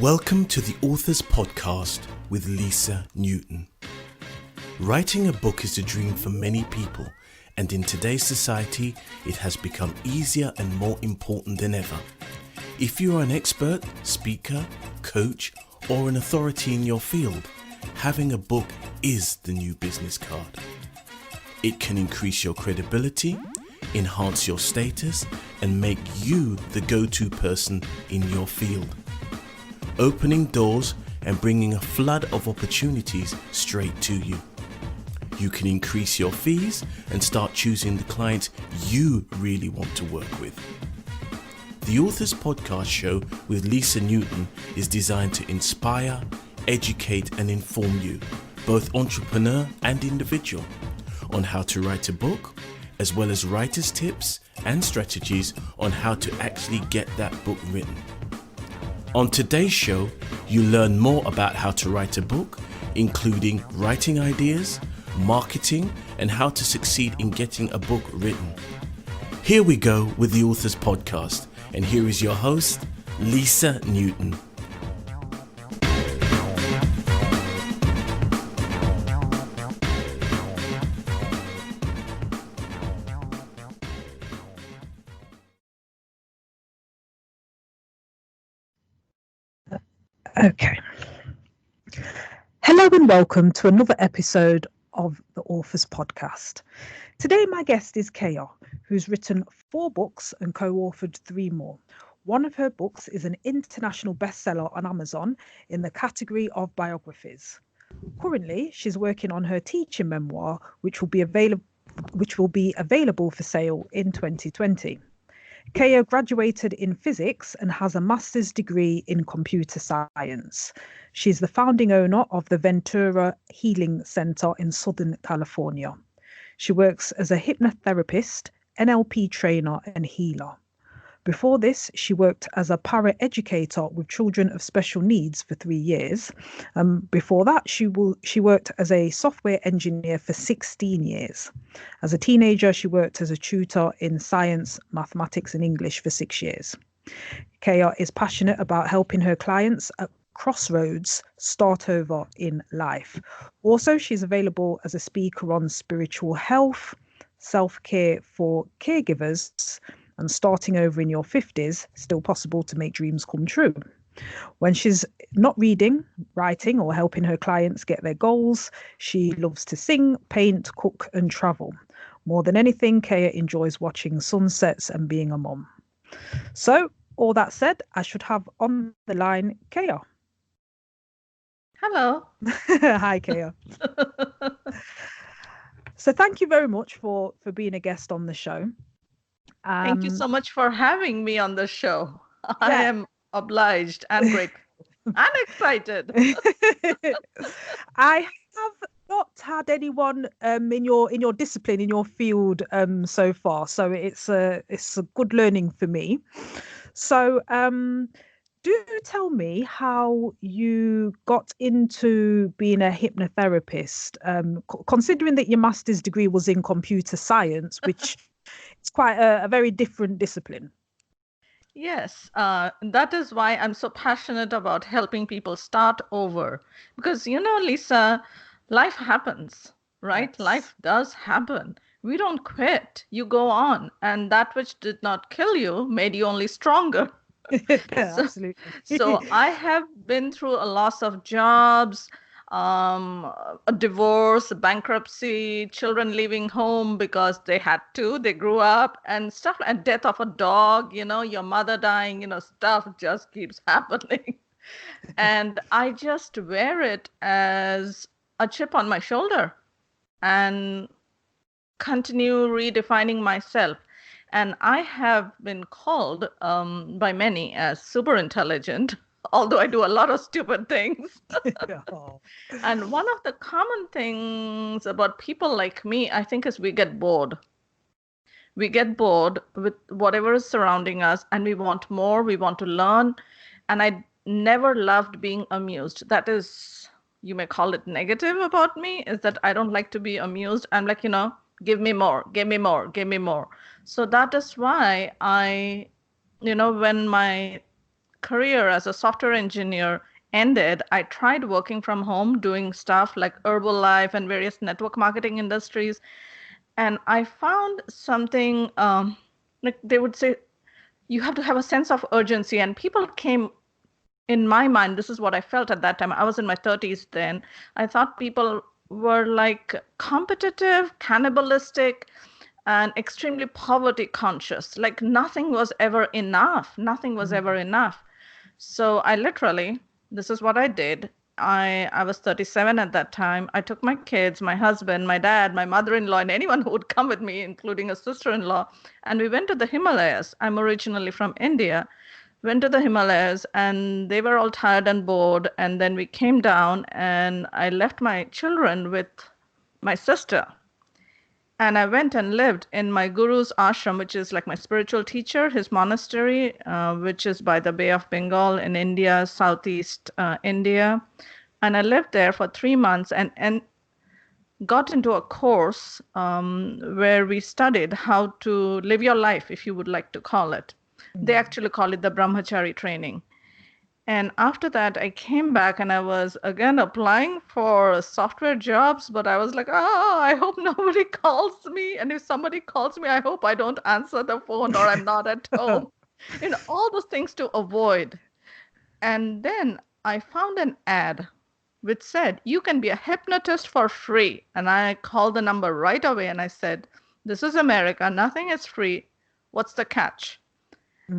Welcome to the Authors Podcast with Lisa Newton. Writing a book is a dream for many people, and in today's society, it has become easier and more important than ever. If you are an expert, speaker, coach, or an authority in your field, having a book is the new business card. It can increase your credibility, enhance your status, and make you the go-to person in your field, opening doors and bringing a flood of opportunities straight to you. You can increase your fees and start choosing the clients you really want to work with. The Authors Podcast show with Lisa Newton is designed to inspire, educate and inform you, both entrepreneur and individual, on how to write a book, as well as writer's tips and strategies on how to actually get that book written. On today's show, you learn more about how to write a book, including writing ideas, marketing, and how to succeed in getting a book written. Here we go with the Authors Podcast, and here is your host, Lisa Newton. Okay. Hello and welcome to another episode of the Authors Podcast. Today my guest is Keya, who's written 4 books and co-authored 3 more. One of her books is an international bestseller on Amazon in the category of biographies. Currently, she's working on her teaching memoir, which will be available for sale in 2020. Keya graduated in physics and has a master's degree in computer science. She's the founding owner of the Ventura Healing Center in Southern California. She works as a hypnotherapist, NLP trainer, and healer. Before this, she worked as a para-educator with children of special needs for 3 years. Before that, she worked as a software engineer for 16 years. As a teenager, she worked as a tutor in science, mathematics, and English for 6 years. Keya is passionate about helping her clients at crossroads start over in life. Also, she's available as a speaker on spiritual health, self-care for caregivers, and starting over in your 50s, still possible to make dreams come true. When she's not reading, writing, or helping her clients get their goals, she loves to sing, paint, cook, and travel. More than anything, Keya enjoys watching sunsets and being a mum. So, all that said, I should have on the line Keya. Hello. Hi, Keya. So thank you very much for being a guest on the show. Thank you so much for having me on the show. I am obliged and grateful and excited. I have not had anyone in your discipline, in your field so far, so it's a good learning for me. So do tell me how you got into being a hypnotherapist, considering that your master's degree was in computer science, which it's quite a very different discipline. Yes, that is why I'm so passionate about helping people start over. Because, Lisa, life happens, right? Yes. Life does happen. We don't quit. You go on. And that which did not kill you made you only stronger. Absolutely. So I have been through a loss of jobs, a divorce, bankruptcy, children leaving home because they had to, they grew up, and stuff, and death of a dog, your mother dying, stuff just keeps happening. And I just wear it as a chip on my shoulder and continue redefining myself. And I have been called by many as super intelligent, although I do a lot of stupid things. Oh. And one of the common things about people like me, I think, is we get bored. We get bored with whatever is surrounding us, and we want more, we want to learn. And I never loved being amused. That is, you may call it negative about me, is that I don't like to be amused. I'm like, give me more, give me more, give me more. So that is why I, when my career as a software engineer ended, I tried working from home, doing stuff like Herbalife and various network marketing industries. And I found something like they would say, you have to have a sense of urgency. And people came in my mind, this is what I felt at that time. I was in my 30s then. I thought people were like competitive, cannibalistic, and extremely poverty conscious. Like nothing was ever enough. Nothing was ever enough. So I literally, this is what I did. I was 37 at that time. I took my kids, my husband, my dad, my mother-in-law, and anyone who would come with me, including a sister-in-law, and we went to the Himalayas. I'm originally from India. Went to the Himalayas, and they were all tired and bored. And then we came down, and I left my children with my sister. And I went and lived in my guru's ashram, which is like my spiritual teacher, his monastery, which is by the Bay of Bengal in India, Southeast India. And I lived there for 3 months and got into a course where we studied how to live your life, if you would like to call it. They actually call it the Brahmachari training. And after that, I came back and I was again applying for software jobs, but I was like, oh, I hope nobody calls me. And if somebody calls me, I hope I don't answer the phone or I'm not at home. All those things to avoid. And then I found an ad which said, you can be a hypnotist for free. And I called the number right away and I said, this is America. Nothing is free. What's the catch?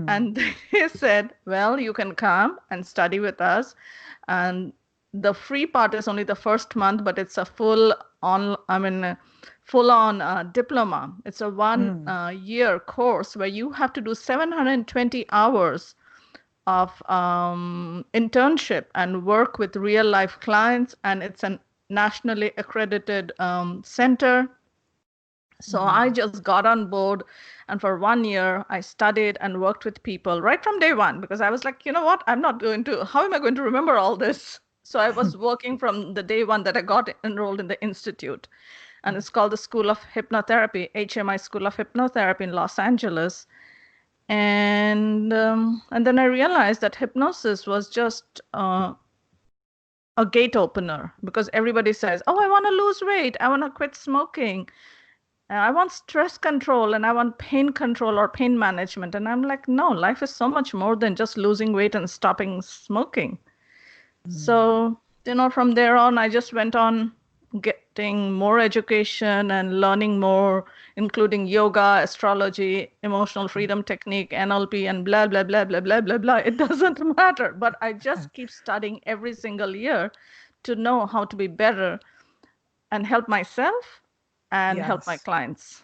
And they said, well, you can come and study with us. And the free part is only the first month, but it's a full-on diploma. It's a 1 year course where you have to do 720 hours of internship and work with real life clients. And it's a nationally accredited center. So I just got on board, and for 1 year, I studied and worked with people right from day one, because I was like, you know what, how am I going to remember all this? So I was working from the day one that I got enrolled in the institute, and it's called the School of Hypnotherapy, HMI School of Hypnotherapy in Los Angeles. And then I realized that hypnosis was just a gate opener, because everybody says, oh, I want to lose weight, I want to quit smoking, I want stress control, and I want pain control or pain management. And I'm like, no, life is so much more than just losing weight and stopping smoking. So, from there on, I just went on getting more education and learning more, including yoga, astrology, emotional freedom technique, NLP, and blah, blah, blah, blah, blah, blah, blah. It doesn't matter. But I just keep studying every single year to know how to be better and help myself and help my clients.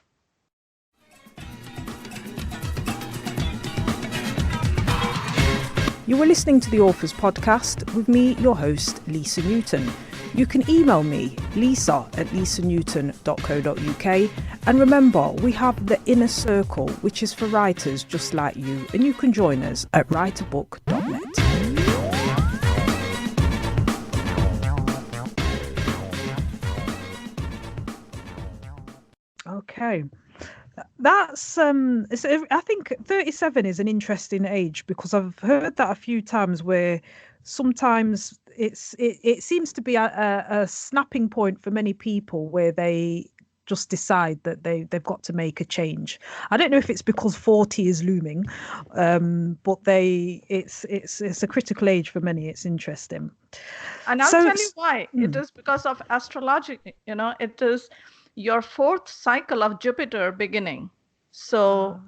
You were listening to the Authors Podcast with me, your host, Lisa Newton. You can email me, lisa@lisanewton.co.uk. And remember, we have the Inner Circle, which is for writers just like you, and you can join us at writeabook.net. Okay, that's I think 37 is an interesting age, because I've heard that a few times, where sometimes it seems to be a snapping point for many people, where they just decide that they've got to make a change. I don't know if it's because 40 is looming, but it's a critical age for many. It's interesting. And I'll tell you why. It is because of astrology. It is your fourth cycle of Jupiter beginning. So,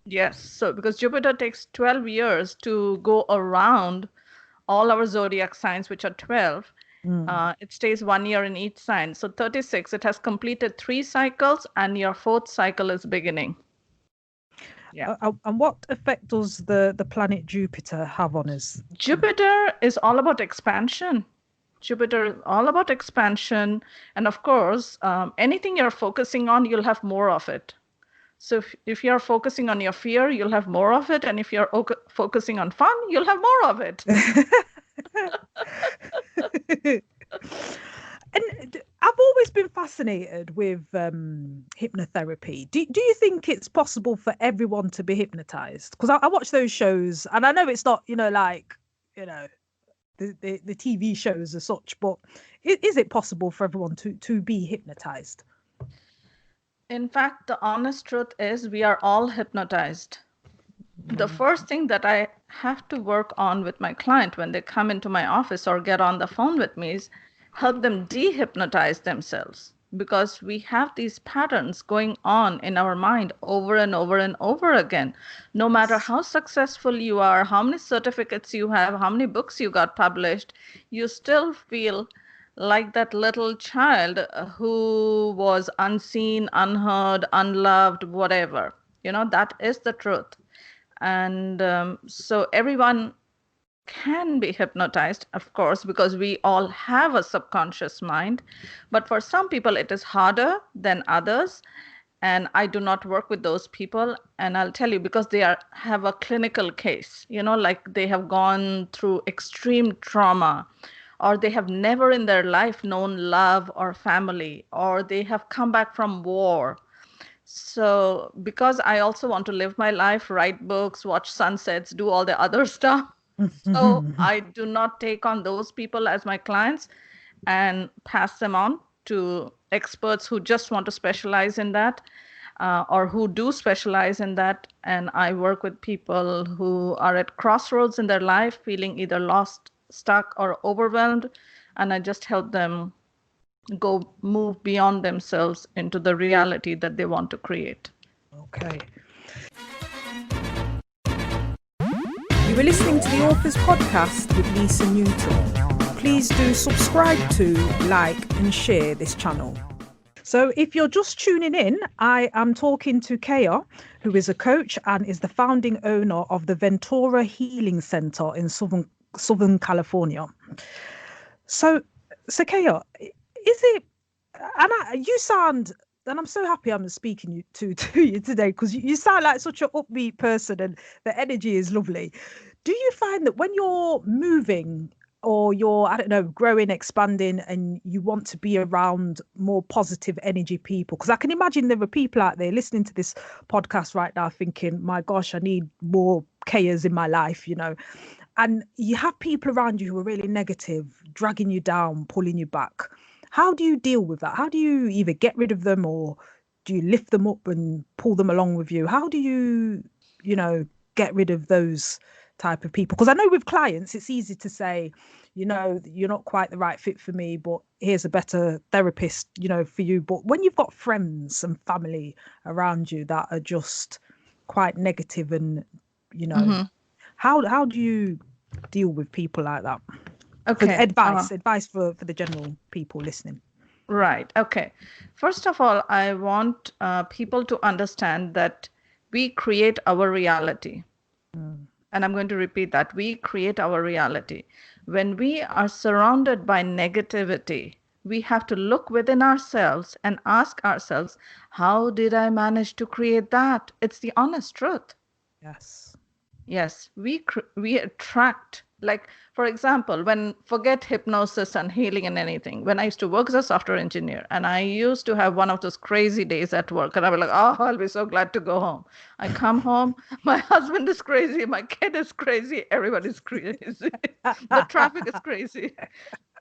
yes. So, because Jupiter takes 12 years to go around all our zodiac signs, which are 12. It stays 1 year in each sign. So 36, it has completed 3 cycles, and your fourth cycle is beginning. Yeah. And what effect does the planet Jupiter have on us? Jupiter is all about expansion. Jupiter is all about expansion. And of course, anything you're focusing on, you'll have more of it. So if you're focusing on your fear, you'll have more of it. And if you're focusing on fun, you'll have more of it. And I've always been fascinated with hypnotherapy. Do you think it's possible for everyone to be hypnotized? Because I watch those shows, and I know it's not, like, the TV shows as such, but is it possible for everyone to be hypnotized? In fact, the honest truth is we are all hypnotized. The first thing that I have to work on with my client when they come into my office or get on the phone with me is help them dehypnotize themselves, because we have these patterns going on in our mind over and over and over again. No matter how successful you are, how many certificates you have, how many books you got published, you still feel like that little child who was unseen, unheard, unloved, whatever. That is the truth. And so everyone can be hypnotized, of course, because we all have a subconscious mind. But for some people, it is harder than others. And I do not work with those people. And I'll tell you, because they have a clinical case, like they have gone through extreme trauma, or they have never in their life known love or family, or they have come back from war. So because I also want to live my life, write books, watch sunsets, do all the other stuff. So I do not take on those people as my clients and pass them on to experts who just want to specialize in that, or who do specialize in that. And I work with people who are at crossroads in their life, feeling either lost, stuck, or overwhelmed. And I just help them move beyond themselves into the reality that they want to create. Okay. You were listening to the Authors Podcast with Lisa Newton. Please do subscribe to, like, and share this channel. So if you're just tuning in, I am talking to Keya, who is a coach and is the founding owner of the Ventura Healing Center in Southern California. So Keya, is it, and you sound, and I'm so happy I'm speaking to you today, because you sound like such an upbeat person and the energy is lovely. Do you find that when you're moving or you're, I don't know, growing, expanding, and you want to be around more positive energy people? Because I can imagine there are people out there listening to this podcast right now thinking, my gosh, I need more Keyas in my life, and you have people around you who are really negative, dragging you down, pulling you back. How do you deal with that? How do you either get rid of them, or do you lift them up and pull them along with you? How do you, get rid of those type of people? Because I know with clients, it's easy to say, you're not quite the right fit for me, but here's a better therapist, for you. But when you've got friends and family around you that are just quite negative and, how do you deal with people like that? Okay. Advice for the general people listening. Right. Okay. First of all, I want people to understand that we create our reality. And I'm going to repeat that. We create our reality. When we are surrounded by negativity, we have to look within ourselves and ask ourselves, how did I manage to create that? It's the honest truth. Yes, we attract, like, for example, forget hypnosis and healing and anything. When I used to work as a software engineer, and I used to have one of those crazy days at work, and I was like, oh, I'll be so glad to go home. I come home, my husband is crazy, my kid is crazy, everybody's crazy. The traffic is crazy.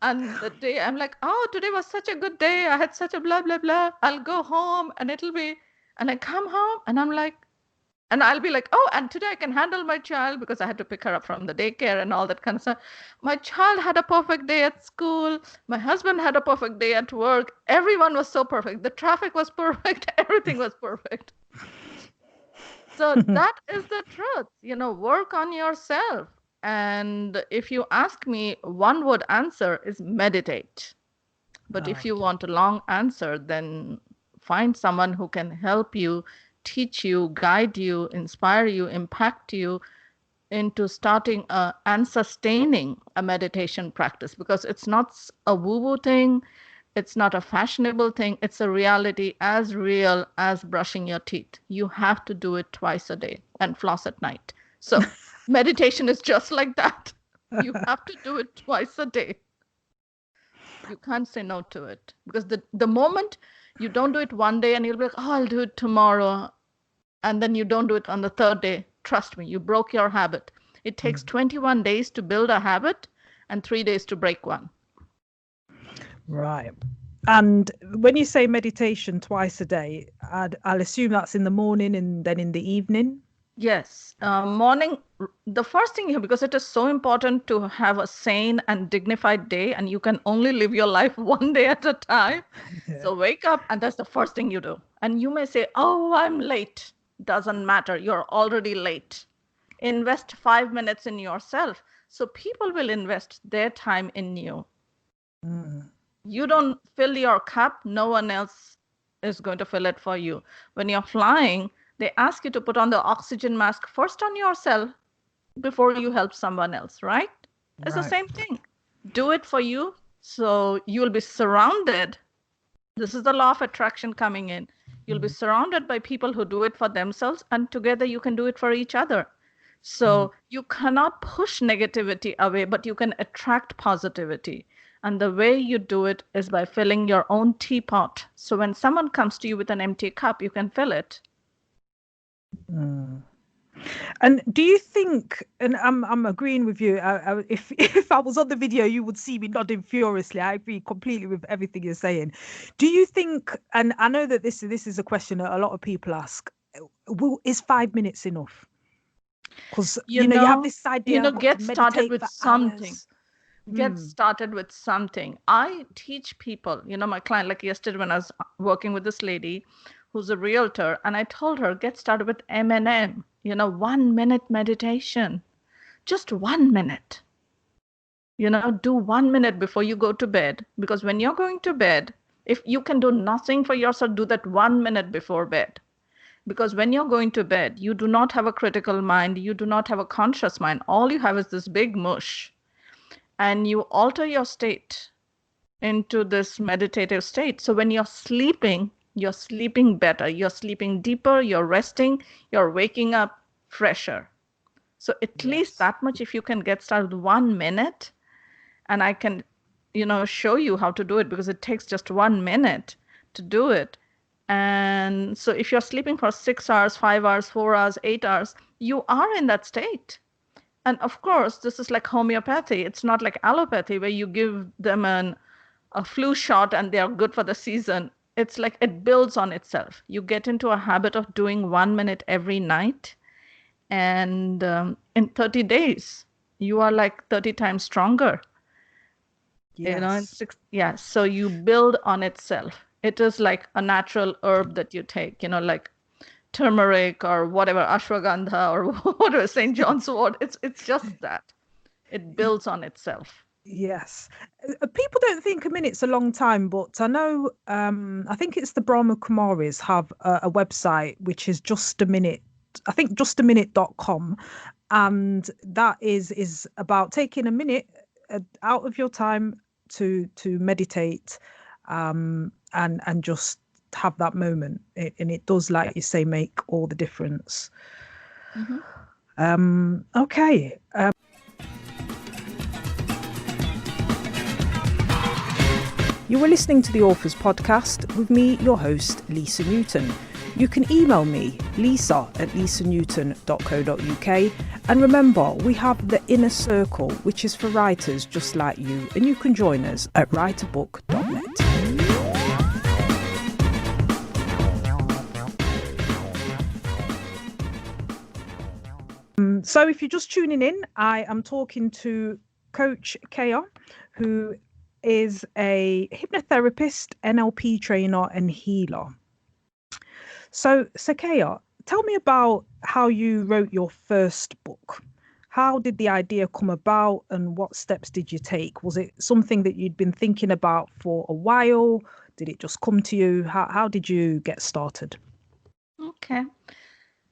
And the day I'm like, oh, today was such a good day. I had such a blah, blah, blah. I'll go home and I come home and I'm like, and I'll be like, oh, and today I can handle my child because I had to pick her up from the daycare and all that kind of stuff. My child had a perfect day at school. My husband had a perfect day at work. Everyone was so perfect. The traffic was perfect. Everything was perfect. So that is the truth. Work on yourself. And if you ask me, one word answer is meditate. But if you want a long answer, then find someone who can help you, teach you, guide you, inspire you, impact you into starting and sustaining a meditation practice, because it's not a woo-woo thing. It's not a fashionable thing. It's a reality as real as brushing your teeth. You have to do it twice a day and floss at night. So meditation is just like that. You have to do it twice a day. You can't say no to it, because the moment you don't do it one day and you'll be like, oh, I'll do it tomorrow, and then you don't do it on the third day, trust me, you broke your habit. It takes 21 days to build a habit and 3 days to break one. Right. And when you say meditation twice a day, I'll assume that's in the morning and then in the evening? Yes, morning, the first thing here, because it is so important to have a sane and dignified day, and you can only live your life one day at a time. So wake up, and that's the first thing you do. And you may say, oh, I'm late. Doesn't matter. You're already late. Invest 5 minutes in yourself. So people will invest their time in you. You don't fill your cup, no one else is going to fill it for you. When you're flying, they ask you to put on the oxygen mask first on yourself before you help someone else, right? It's the same thing. Do it for you, so you'll be surrounded. This is the law of attraction coming in. You'll be surrounded by people who do it for themselves, and together you can do it for each other. So you cannot push negativity away, but you can attract positivity. And the way you do it is by filling your own teapot. So when someone comes to you with an empty cup, you can fill it. And do you think, and I'm agreeing with you, if I was on the video, you would see me nodding furiously. I agree completely with everything you're saying. Do you think, and I know that this is a question that a lot of people ask, is 5 minutes enough? Because you have this idea, get started with something. Get Mm. started with something. I teach people, my client, like yesterday when I was working with this lady who's a realtor, and I told her, get started with M&M, 1 minute meditation, just 1 minute. Do 1 minute before you go to bed, because when you're going to bed, if you can do nothing for yourself, do that 1 minute before bed. Because when you're going to bed, you do not have a critical mind, you do not have a conscious mind. All you have is this big mush. And you alter your state into this meditative state. So when you're sleeping better, you're sleeping deeper, you're resting, you're waking up fresher. So at least that much, if you can get started with 1 minute, and I can, show you how to do it, because it takes just 1 minute to do it. And so if you're sleeping for 6 hours, 5 hours, 4 hours, 8 hours, you are in that state. And of course, this is like homeopathy. It's not like allopathy where you give them a flu shot and they are good for the season. It's like it builds on itself. You get into a habit of doing 1 minute every night. And in 30 days, you are like 30 times stronger. Yes. So you build on itself. It is like a natural herb that you take, like turmeric or whatever, ashwagandha or whatever, St. John's wort. It's just that. It builds on itself. Yes. People don't think a minute's a long time, but I know, I think it's the Brahma Kumaris have a website which is just a minute, I think justaminute.com. And that is about taking a minute out of your time to meditate and just have that moment. And it does, like you say, make all the difference. Okay. You were listening to the Authors Podcast with me, your host, Lisa Newton. You can email me, lisa@lisanewton.co.uk. And remember, we have the Inner Circle, which is for writers just like you, and you can join us at writeabook.net. So if you're just tuning in, I am talking to Coach Keya, who is a hypnotherapist, NLP trainer and healer. So Keya, tell me about how you wrote your first book. How did the idea come about and what steps did you take? Was it something that you'd been thinking about for a while? Did it just come to you? How did you get started? Okay.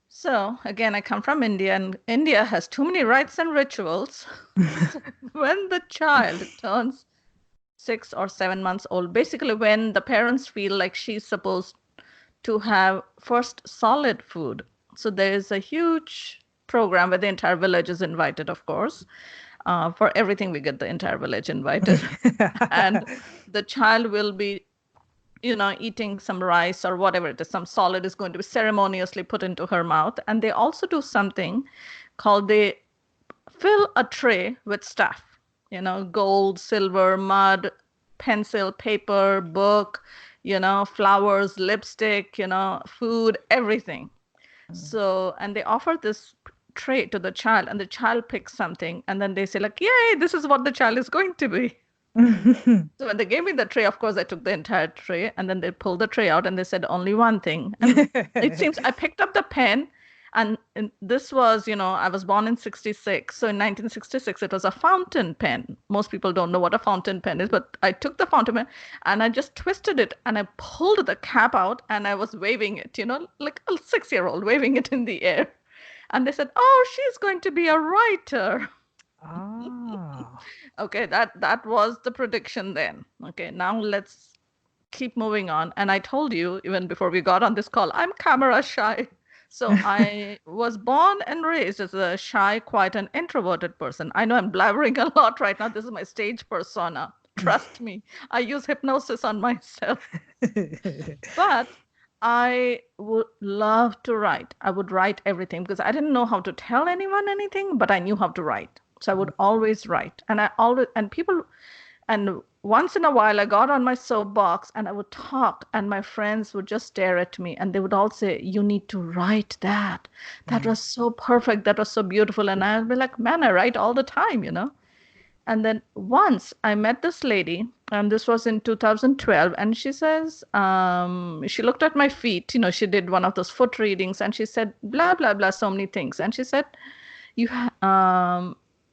So again, I come from India, and India has too many rites and rituals. So when the child turns 6 or 7 months old, basically when the parents feel like she's supposed to have first solid food. So there is a huge program where the entire village is invited, of course. For everything, we get the entire village invited. And the child will be, eating some rice or whatever it is, some solid is going to be ceremoniously put into her mouth. And they also do something called they fill a tray with stuff, gold, silver, mud, pencil, paper, book, flowers, lipstick, food, everything. So, and they offer this tray to the child, and the child picks something, and then they say like, yay, this is what the child is going to be. So when they gave me the tray, of course, I took the entire tray, and then they pulled the tray out and they said only one thing. And it seems I picked up the pen, and this was, I was born in 66. So in 1966, it was a fountain pen. Most people don't know what a fountain pen is, but I took the fountain pen and I just twisted it and I pulled the cap out and I was waving it, like a 6-year-old waving it in the air. And they said, oh, she's going to be a writer. Ah. Okay, that was the prediction then. Okay, now let's keep moving on. And I told you, even before we got on this call, I'm camera shy. So I was born and raised as a shy, quiet, and introverted person. I know I'm blabbering a lot right now. This is my stage persona. Trust me, I use hypnosis on myself. But I would love to write. I would write everything because I didn't know how to tell anyone anything, but I knew how to write. So I would always write. And once in a while I got on my soapbox and I would talk and my friends would just stare at me and they would all say, you need to write that. That was so perfect. That was so beautiful. And I'd be like, man, I write all the time, And then once I met this lady, and this was in 2012, and she says, she looked at my feet, she did one of those foot readings, and she said, blah, blah, blah, so many things. And she said,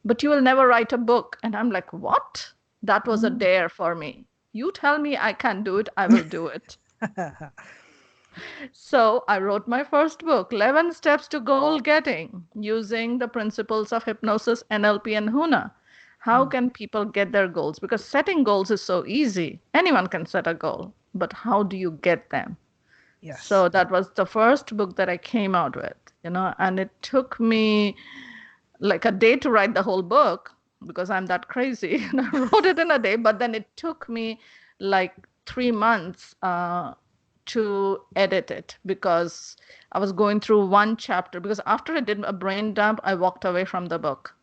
but you will never write a book. And I'm like, what? That was a dare for me. You tell me I can do it, I will do it. So I wrote my first book, 11 Steps to Goal Getting, using the principles of hypnosis, NLP, and HUNA. How can people get their goals? Because setting goals is so easy. Anyone can set a goal, but how do you get them? Yes. So that was the first book that I came out with, and it took me like a day to write the whole book because I'm that crazy. And I wrote it in a day, but then it took me like 3 months to edit it because I was going through one chapter. Because after I did a brain dump, I walked away from the book.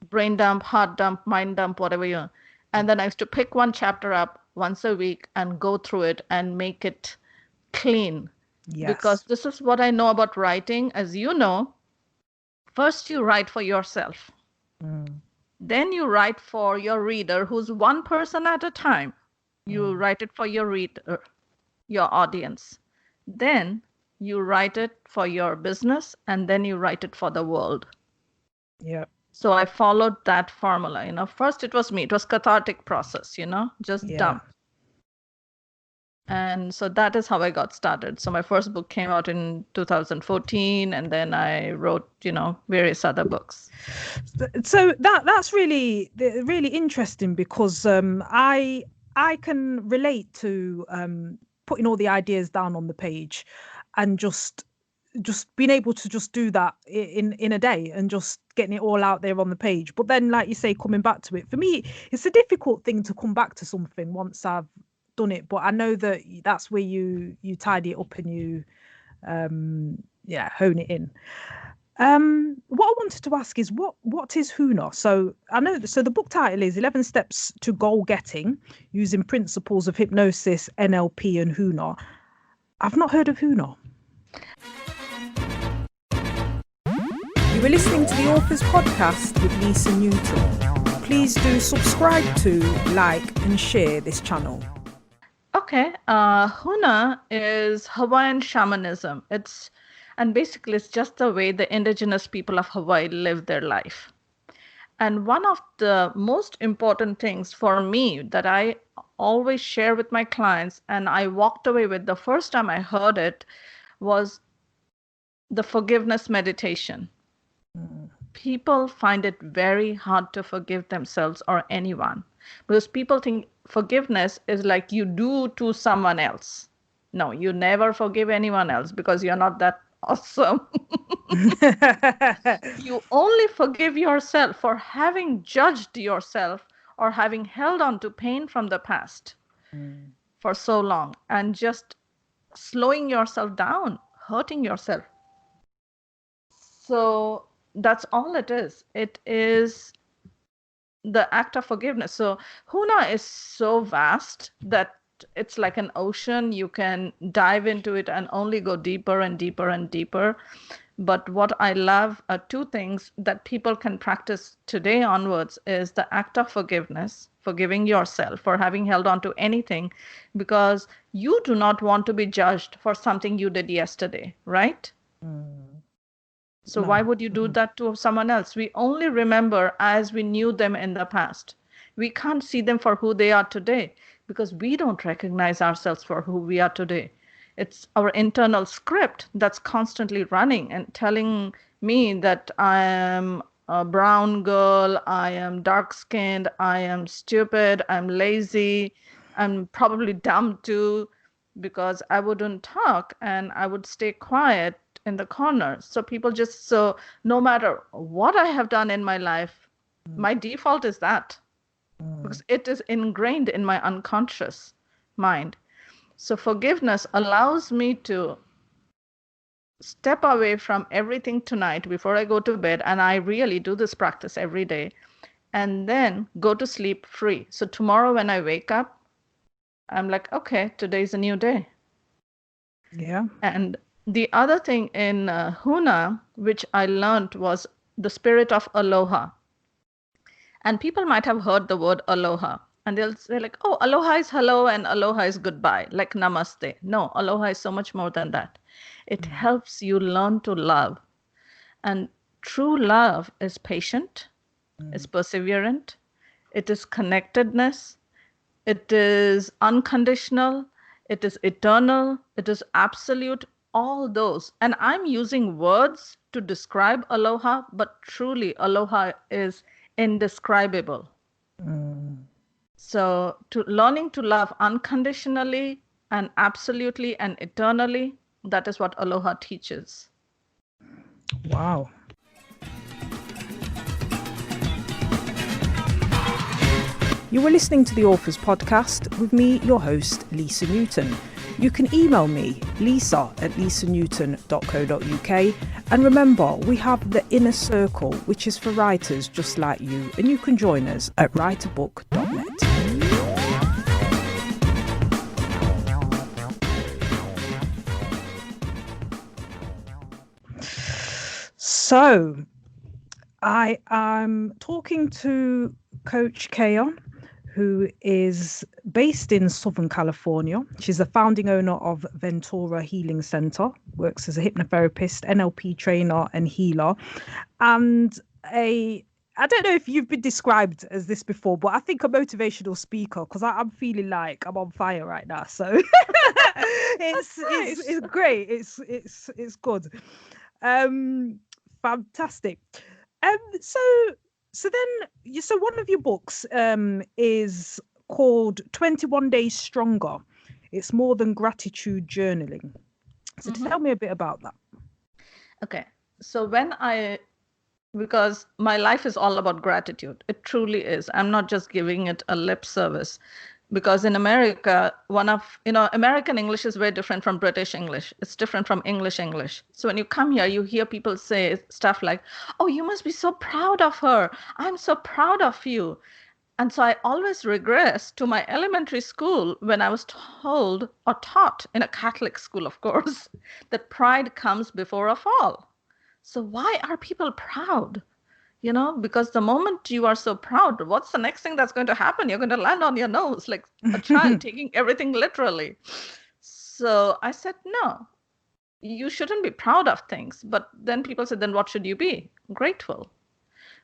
Brain dump, heart dump, mind dump, whatever and then I used to pick one chapter up once a week and go through it and make it clean. Yes. Because this is what I know about writing. As you know, first you write for yourself. Then you write for your reader, who's one person at a time. You write it for your reader, your audience. Then you write it for your business, and then you write it for the world. Yeah. So I followed that formula. First it was me. It was cathartic process, just dump. And so that is how I got started. So my first book came out in 2014, and then I wrote, various other books. So that's really interesting because I can relate to putting all the ideas down on the page and just being able to just do that in a day and just getting it all out there on the page. But then, like you say, coming back to it, for me, it's a difficult thing to come back to something once I've done it. But I know that that's where you tidy it up and you hone it in. What I wanted to ask is what is HUNA? So I know so the book title is 11 Steps to Goal Getting Using Principles of Hypnosis, NLP, and HUNA. I've not heard of HUNA. You are listening to the Authors Podcast with Lisa Newton. Please do subscribe to, like, and share this channel. Okay, HUNA is Hawaiian shamanism. And basically it's just the way the indigenous people of Hawaii live their life. And one of the most important things for me that I always share with my clients, and I walked away with the first time I heard it, was the forgiveness meditation. People find it very hard to forgive themselves or anyone because people think forgiveness is like you do to someone else. No, you never forgive anyone else because you're not that awesome. You only forgive yourself for having judged yourself or having held on to pain from the past for so long and just slowing yourself down, hurting yourself. So that's all it is. It is the act of forgiveness. So Huna is so vast that it's like an ocean. You can dive into it and only go deeper and deeper and deeper. But what I love are two things that people can practice today onwards is the act of forgiveness, forgiving yourself for having held on to anything, because you do not want to be judged for something you did yesterday, right? So why would you do that to someone else? We only remember as we knew them in the past. We can't see them for who they are today because we don't recognize ourselves for who we are today. It's our internal script that's constantly running and telling me that I am a brown girl, I am dark-skinned, I am stupid, I'm lazy, I'm probably dumb too, because I wouldn't talk and I would stay quiet in the corner. So people just, so no matter what I have done in my life, my default is that because it is ingrained in my unconscious mind. So forgiveness allows me to step away from everything tonight before I go to bed. And I really do this practice every day and then go to sleep free. So tomorrow when I wake up, I'm like, okay, today's a new day. Yeah. And the other thing in Huna, which I learned, was the spirit of aloha. And people might have heard the word aloha. And they'll say like, oh, aloha is hello and aloha is goodbye, like namaste. No, aloha is so much more than that. It helps you learn to love. And true love is patient, is perseverant, it is connectedness, it is unconditional, it is eternal, it is absolute, all those. And I'm using words to describe aloha, but truly aloha is indescribable. So learning to love unconditionally and absolutely and eternally, that is what aloha teaches. Wow. You were listening to the Authors Podcast with me, your host, Lisa Newton. You can email me, lisa@lisanewton.co.uk. And remember, we have the Inner Circle, which is for writers just like you, and you can join us at writeabook.net. So, I am talking to Coach Keya, who is based in Southern California. She's the founding owner of Ventura Healing Center, works as a hypnotherapist, NLP trainer and healer, and I don't know if you've been described as this before, but I think a motivational speaker, because I'm feeling like I'm on fire right now. So it's great. It's good. Fantastic. So one of your books is called 21 Days Stronger. It's more than gratitude journaling. So tell me a bit about that. Okay. So because my life is all about gratitude. It truly is. I'm not just giving it a lip service. Because in America, American English is very different from British English. It's different from English. So when you come here, you hear people say stuff like, oh, you must be so proud of her. I'm so proud of you. And so I always regress to my elementary school when I was told or taught in a Catholic school, of course, that pride comes before a fall. So why are people proud? Because the moment you are so proud, what's the next thing that's going to happen? You're going to land on your nose like a child taking everything literally. So I said, no, you shouldn't be proud of things. But then people said, then what should you be? Grateful.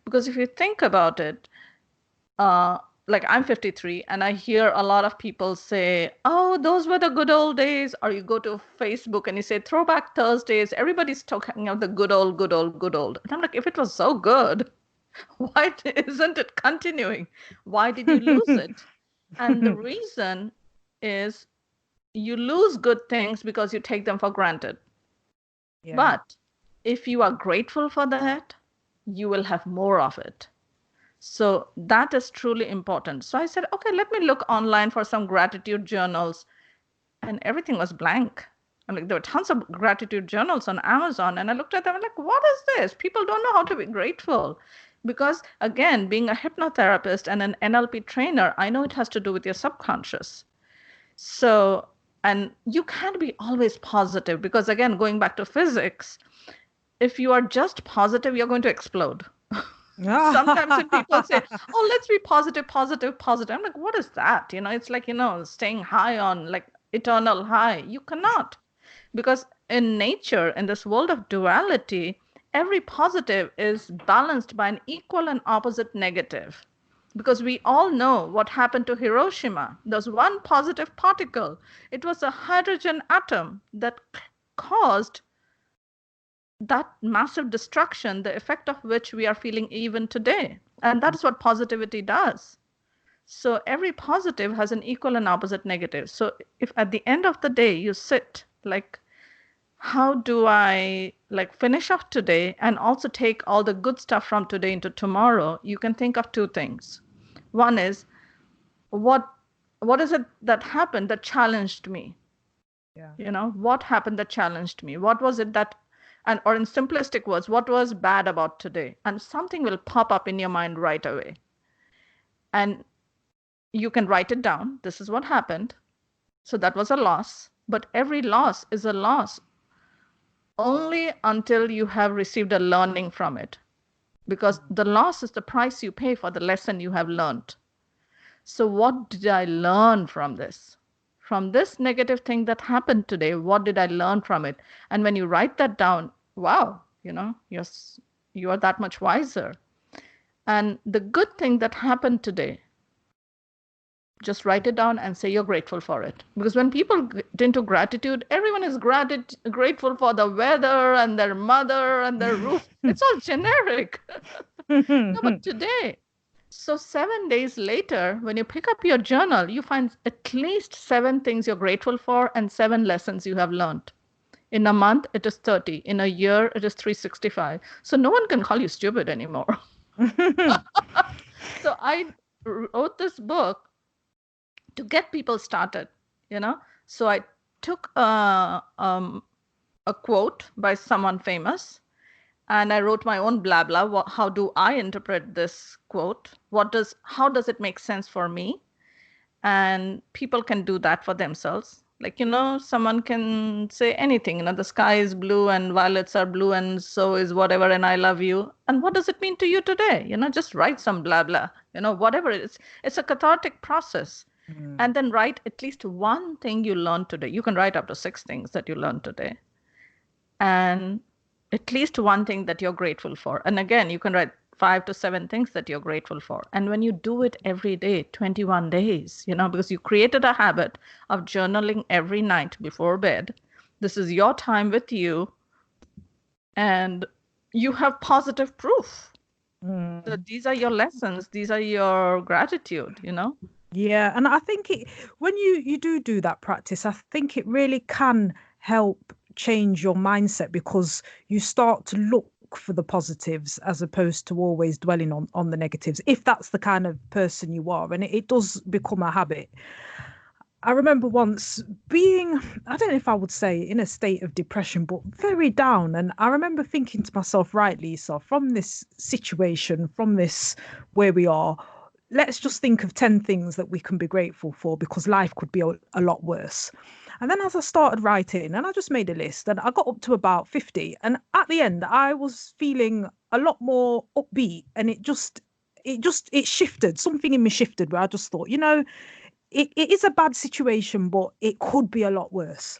Because if you think about it, like I'm 53 and I hear a lot of people say, oh, those were the good old days. Or you go to Facebook and you say Throwback Thursdays. Everybody's talking of the good old. And I'm like, if it was so good, why isn't it continuing? Why did you lose it? And the reason is you lose good things because you take them for granted. Yeah. But if you are grateful for that, you will have more of it. So that is truly important. So I said, okay, let me look online for some gratitude journals. And everything was blank. I'm like, there were tons of gratitude journals on Amazon. And I looked at them and like, what is this? People don't know how to be grateful. Because again, being a hypnotherapist and an NLP trainer, I know it has to do with your subconscious. So, and you can't be always positive because again, going back to physics, if you are just positive, you're going to explode. Sometimes when people say, oh, let's be positive, positive, positive. I'm like, what is that? It's like, staying high on like eternal high. You cannot. Because in nature, in this world of duality, every positive is balanced by an equal and opposite negative. Because we all know what happened to Hiroshima. There's one positive particle. It was a hydrogen atom that caused that massive destruction, the effect of which we are feeling even today. And that is what positivity does. So every positive has an equal and opposite negative. So if at the end of the day you sit like, how do I like finish off today and also take all the good stuff from today into tomorrow, you can think of two things. One is, what is it that happened that challenged me? Yeah. What happened that challenged me? What was it that, or in simplistic words, what was bad about today? And something will pop up in your mind right away. And you can write it down. This is what happened. So that was a loss. But every loss is a loss only until you have received a learning from it. Because the loss is the price you pay for the lesson you have learned. So what did I learn from this? From this negative thing that happened today, what did I learn from it? And when you write that down, wow, you are that much wiser. And the good thing that happened today, just write it down and say you're grateful for it. Because when people get into gratitude, everyone is grateful for the weather and their mother and their roof. It's all generic. No, but today, so 7 days later, when you pick up your journal, you find at least 7 things you're grateful for and 7 lessons you have learned. In a month, it is 30. In a year, it is 365. So no one can call you stupid anymore. So I wrote this book to get people started, So I took a quote by someone famous, and I wrote my own blah blah. How do I interpret this quote? How does it make sense for me? And people can do that for themselves. Like, someone can say anything, the sky is blue and violets are blue and so is whatever and I love you. And what does it mean to you today? Just write some blah blah, whatever it is. It's a cathartic process. And then write at least one thing you learned today. You can write up to 6 things that you learned today. And at least one thing that you're grateful for. And again, you can write 5 to 7 things that you're grateful for. And when you do it every day, 21 days, because you created a habit of journaling every night before bed, this is your time with you. And you have positive proof that these are your lessons. These are your gratitude, Yeah, and I think when you do that practice, I think it really can help change your mindset because you start to look for the positives as opposed to always dwelling on the negatives, if that's the kind of person you are, and it does become a habit. I remember once being, I don't know if I would say in a state of depression, but very down. And I remember thinking to myself, right, Lisa, from this situation, from this where we are, let's just think of 10 things that we can be grateful for because life could be a lot worse. And then as I started writing, and I just made a list and I got up to about 50. And at the end, I was feeling a lot more upbeat, and it shifted. Something in me shifted where I just thought, it is a bad situation, but it could be a lot worse.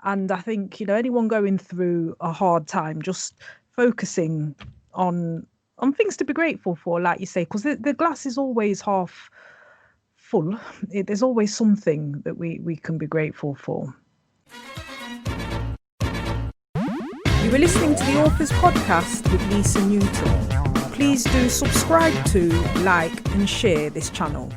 And I think, anyone going through a hard time, just focusing on things to be grateful for, like you say, because the glass is always half full. There's always something that we can be grateful for. You were listening to the Authors Podcast with Lisa Newton. Please do subscribe to, like, and share this channel.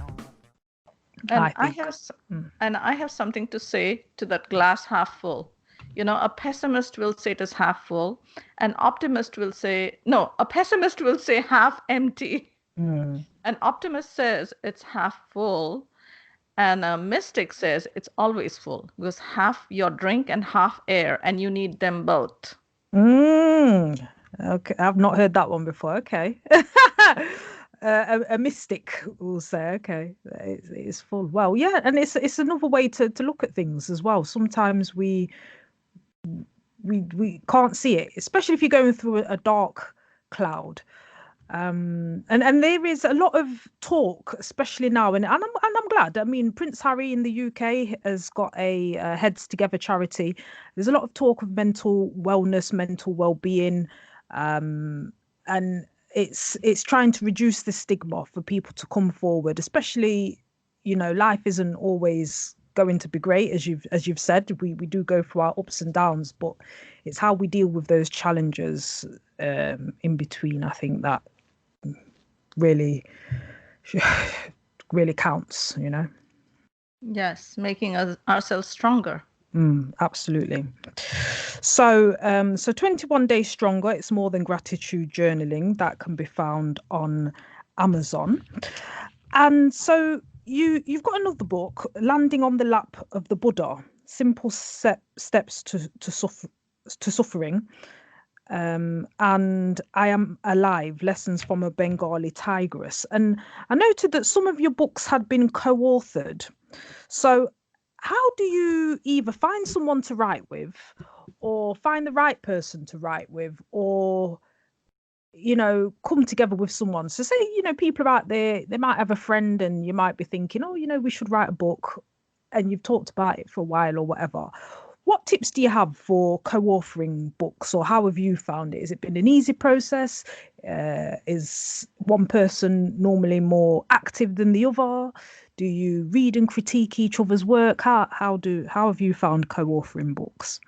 And I have something to say to that glass half full. A pessimist will say it is half full. An optimist will say, no, a pessimist will say half empty. Mm. An optimist says it's half full. And a mystic says it's always full because half your drink and half air, and you need them both. Mm. Okay, I've not heard that one before. Okay. A mystic will say, okay, it's full. Well, yeah, and it's another way to look at things as well. Sometimes we can't see it, especially if you're going through a dark cloud. And there is a lot of talk, especially now, and I'm glad. I mean, Prince Harry in the UK has got a Heads Together charity. There's a lot of talk of mental wellness, mental well-being, and it's trying to reduce the stigma for people to come forward, especially, life isn't always going to be great, as you've said. We do go through our ups and downs, but it's how we deal with those challenges in between, I think, that really really counts. Yes, making ourselves stronger. Absolutely. So 21 Days Stronger, it's more than gratitude journaling, that can be found on Amazon. And so you've got another book, Landing on the Lap of the Buddha, Simple Steps to Suffering. And I Am Alive, Lessons from a Bengali Tigress. And I noted that some of your books had been co-authored. So how do you either find someone to write with, or find the right person to write with, or come together with someone? So say, people are out there, they might have a friend and you might be thinking, oh, we should write a book, and you've talked about it for a while or whatever. What tips do you have for co-authoring books, or how have you found it? Has it been an easy process? Is one person normally more active than the other? Do you read and critique each other's work? How have you found co-authoring books?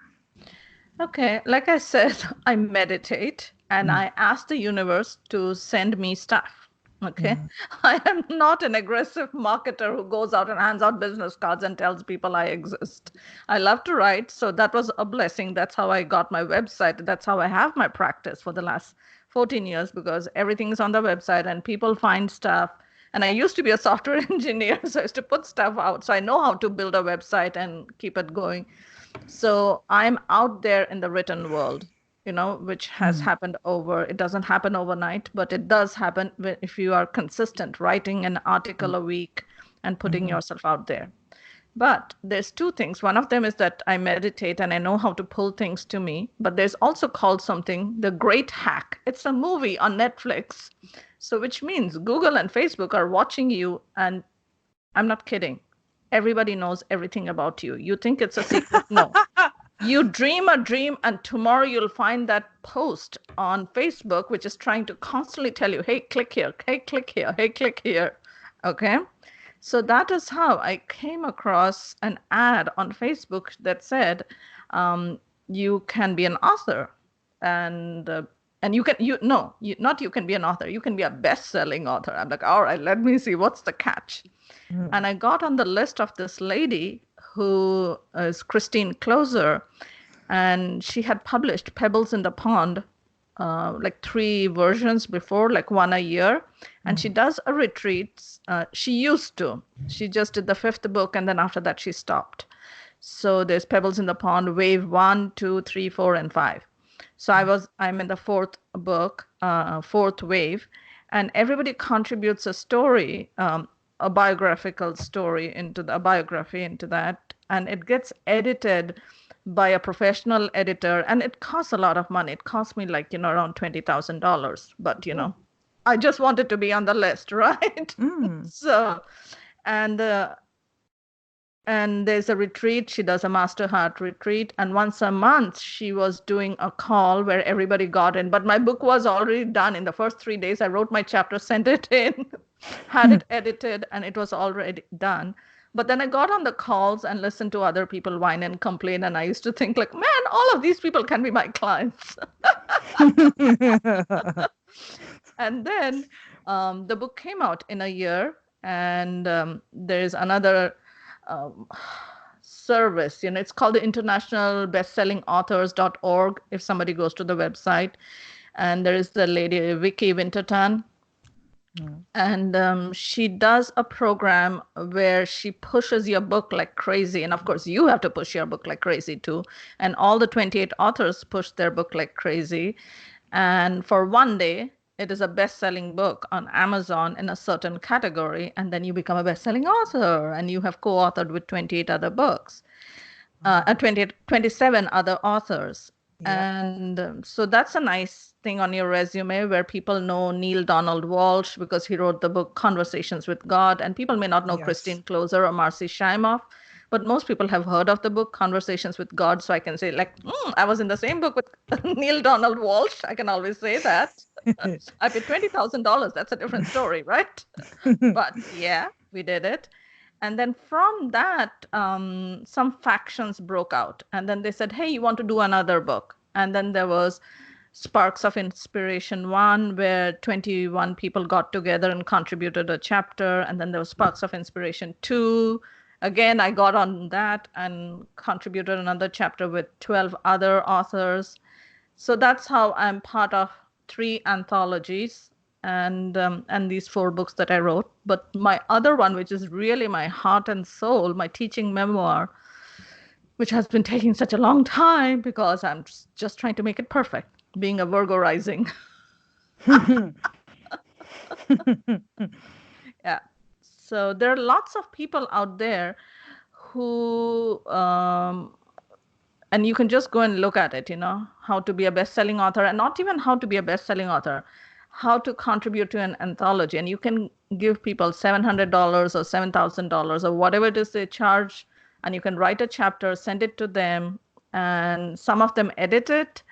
Okay, like I said, I meditate and I ask the universe to send me stuff. Okay. I am not an aggressive marketer who goes out and hands out business cards and tells people I exist. I love to write. So that was a blessing. That's how I got my website. That's how I have my practice for the last 14 years, because everything is on the website and people find stuff. And I used to be a software engineer, so I used to put stuff out. So I know how to build a website and keep it going. So I'm out there in the written world, which has happened it doesn't happen overnight, but it does happen if you are consistent, writing an article a week and putting yourself out there. But there's two things. One of them is that I meditate and I know how to pull things to me. But there's also called something The Great Hack. It's a movie on Netflix. So which means Google and Facebook are watching you. And I'm not kidding. Everybody knows everything about you. You think it's a secret? No. You dream a dream, and tomorrow you'll find that post on Facebook, which is trying to constantly tell you, hey, click here, hey, click here, hey, click here. Okay. So that is how I came across an ad on Facebook that said, you can be an author, and you can not you can be an author, you can be a best-selling author. I'm like, all right, let me see what's the catch. And I got on the list of this lady who is Christine Closer, and she had published Pebbles in the Pond, like 3 versions before, like 1 a year. And she does a retreat. She used to. She just did the 5th book, and then after that she stopped. So there's Pebbles in the Pond, wave 1, 2, 3, 4, and 5. So I'm in the 4th book, 4th wave, and everybody contributes a story, a biographical story a biography into that, and it gets edited by a professional editor, and it costs a lot of money. It cost me like, around $20,000, but I just wanted to be on the list, right? So, and there's a retreat. She does a Master Heart retreat, and once a month she was doing a call where everybody got in. But my book was already done in the first 3 days. I wrote my chapter, sent it in, had it edited, and it was already done. But then I got on the calls and listened to other people whine and complain, and I used to think like, man, all of these people can be my clients. And then the book came out in a year, and there's another service. It's called the International Bestsellingauthors.org if somebody goes to the website. And there is the lady, Vicky Winterton. And she does a program where she pushes your book like crazy. And of course, you have to push your book like crazy too. And all the 28 authors push their book like crazy. And for one day, it is a best-selling book on Amazon in a certain category. And then you become a best-selling author. And you have co-authored with 28 other books, 27 other authors. And so that's a nice thing on your resume where people know Neil Donald Walsh because he wrote the book Conversations with God. And people may not know Christine Closer or Marcy Shimoff, but most people have heard of the book Conversations with God. So I can say I was in the same book with Neil Donald Walsh. I can always say that. I paid $20,000. That's a different story, right? But yeah, we did it. And then from that, some factions broke out. And then they said, hey, you want to do another book? And then there was Sparks of Inspiration 1, where 21 people got together and contributed a chapter. And then there was Sparks of Inspiration 2. Again, I got on that and contributed another chapter with 12 other authors. So that's how I'm part of 3 anthologies and these 4 books that I wrote. But my other one, which is really my heart and soul, my teaching memoir, which has been taking such a long time because I'm just trying to make it perfect, being a Virgo rising. Yeah. So there are lots of people out there who, and you can just go and look at it, how to be a best-selling author, and not even how to be a best-selling author, how to contribute to an anthology. And you can give people $700 or $7,000 or whatever it is they charge, and you can write a chapter, send it to them, and some of them edit it,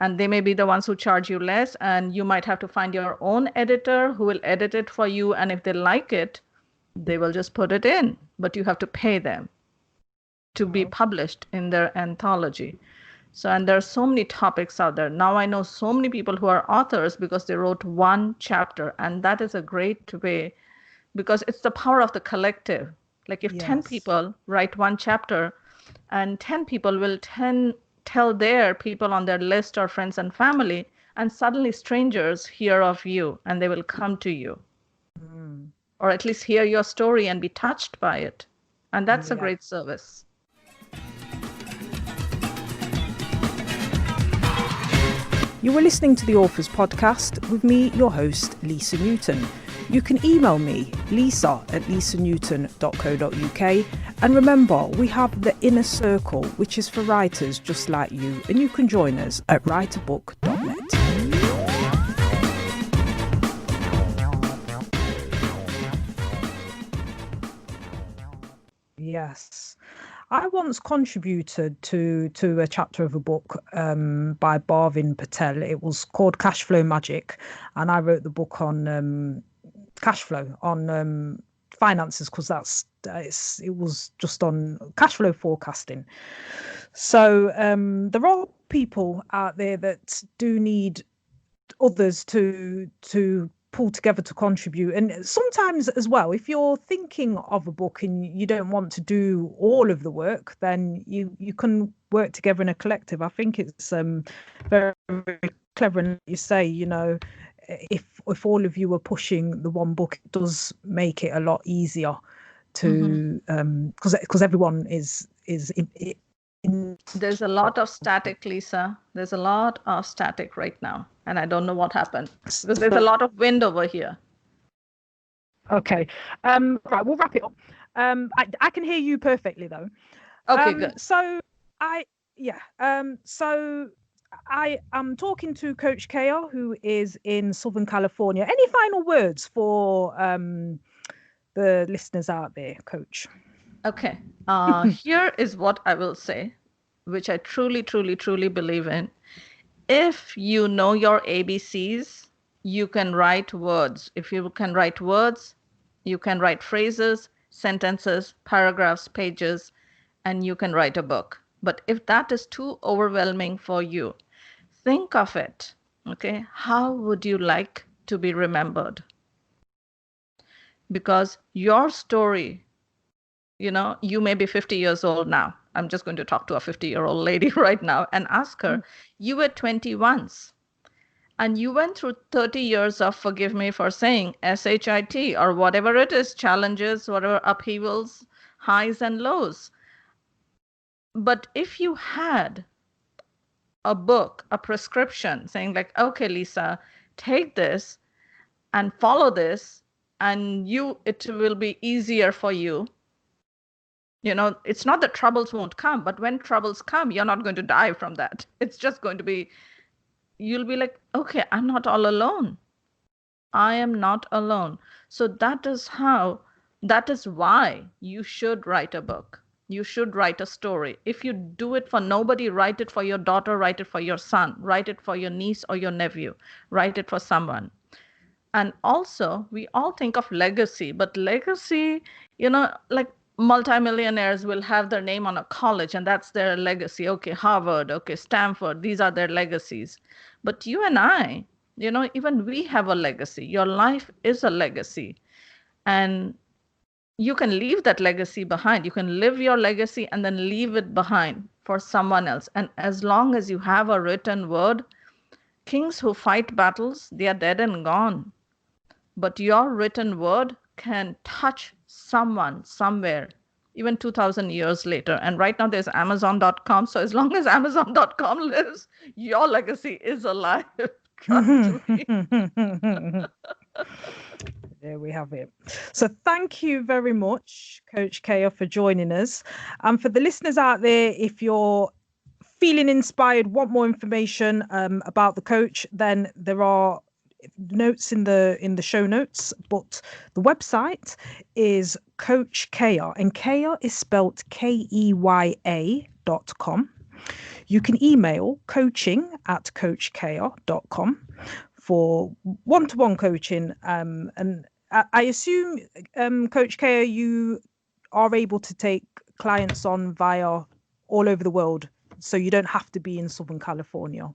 and they may be the ones who charge you less, and you might have to find your own editor who will edit it for you, and if they like it, they will just put it in, but you have to pay them to be published in their anthology. So, and there are so many topics out there. Now I know so many people who are authors because they wrote one chapter, and that is a great way because it's the power of the collective. Like if 10 people write one chapter and 10 people will tell their people on their list or friends and family, and suddenly strangers hear of you and they will come to you. Or at least hear your story and be touched by it. And that's a great service. You were listening to the Authors Podcast with me, your host, Lisa Newton. You can email me, lisa@lisanewton.co.uk. And remember, we have the Inner Circle, which is for writers just like you. And you can join us at writeabook.net. Yes. I once contributed to a chapter of a book by Bhavin Patel. It was called Cash Flow Magic, and I wrote the book on cash flow, on finances, because it was just on cash flow forecasting. So there are people out there that do need others to pull together to contribute. And sometimes as well, if you're thinking of a book and you don't want to do all of the work, then you can work together in a collective. I think it's very, very clever. And you say, if all of you are pushing the one book, it does make it a lot easier to because everyone is in. There's a lot of static, Lisa. There's a lot of static right now, and I don't know what happened because there's a lot of wind over here. Okay, right, we'll wrap it up. I can hear you perfectly though. Okay, good. So I am talking to Coach Keya, who is in Southern California. Any final words for the listeners out there, Coach? Okay. Here is what I will say, which I truly, truly, truly believe in. If you know your ABCs, you can write words. If you can write words, you can write phrases, sentences, paragraphs, pages, and you can write a book. But if that is too overwhelming for you, think of it. Okay. How would you like to be remembered? Because your story You may be 50 years old now. I'm just going to talk to a 50-year-old lady right now and ask her, you were 20 once. And you went through 30 years of, forgive me for saying, SHIT or whatever it is, challenges, whatever upheavals, highs and lows. But if you had a book, a prescription saying like, okay, Lisa, take this and follow this, and it will be easier for you. It's not that troubles won't come, but when troubles come, you're not going to die from that. It's just going to be, you'll be like, okay, I'm not all alone. I am not alone. So that is why you should write a book. You should write a story. If you do it for nobody, write it for your daughter, write it for your son, write it for your niece or your nephew, write it for someone. And also, we all think of legacy, but legacy, like multimillionaires will have their name on a college and that's their legacy. Okay, Harvard, okay, Stanford, these are their legacies. But you and I, even we have a legacy. Your life is a legacy. And you can leave that legacy behind. You can live your legacy and then leave it behind for someone else. And as long as you have a written word, kings who fight battles, they are dead and gone. But your written word can touch someone somewhere, even 2,000 years later. And right now there's Amazon.com. So as long as Amazon.com lives, your legacy is alive. Trust me. There we have it. So thank you very much, Coach Keya, for joining us. And for the listeners out there, if you're feeling inspired, want more information about the coach, then there are notes in the show notes, but the website is Coach Keya, and Keya is spelled KEYA.com. You can email coaching@coachkeya.com for one-to-one coaching, and I assume, Coach Keya, you are able to take clients on via all over the world, so you don't have to be in Southern California.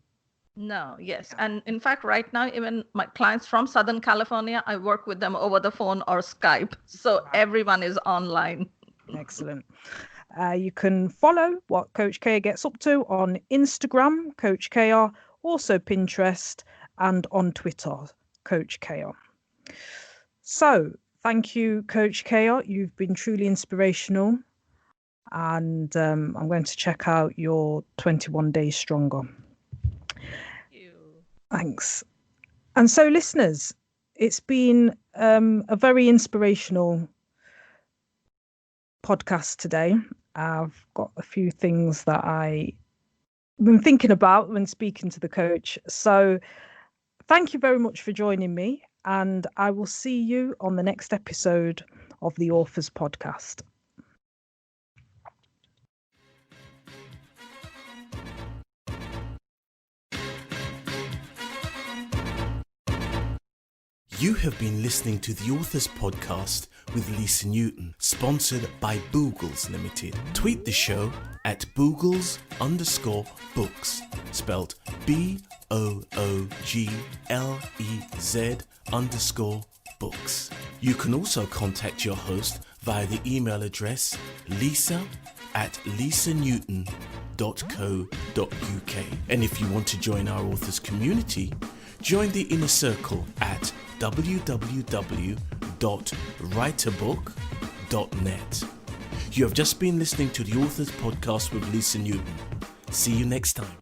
No, yes. And in fact, right now, even my clients from Southern California, I work with them over the phone or Skype. So everyone is online. Excellent. You can follow what Coach Keya gets up to on Instagram, Coach Keya, also Pinterest, and on Twitter, Coach Keya. So thank you, Coach Keya. You've been truly inspirational. And I'm going to check out your 21 Days Stronger. Thanks. And so, listeners, it's been a very inspirational podcast today. I've got a few things that I've been thinking about when speaking to the coach. So thank you very much for joining me, and I will see you on the next episode of the Authors Podcast. You have been listening to the Authors Podcast with Lisa Newton, sponsored by Boogles Limited. Tweet the show at Boogles_books, spelled BOOGLEZ_books. You can also contact your host via the email address lisa@lisanewton.co.uk. And if you want to join our authors community, join the inner circle at www.writeabook.net. You have just been listening to the Authors Podcast with Lisa Newton. See you next time.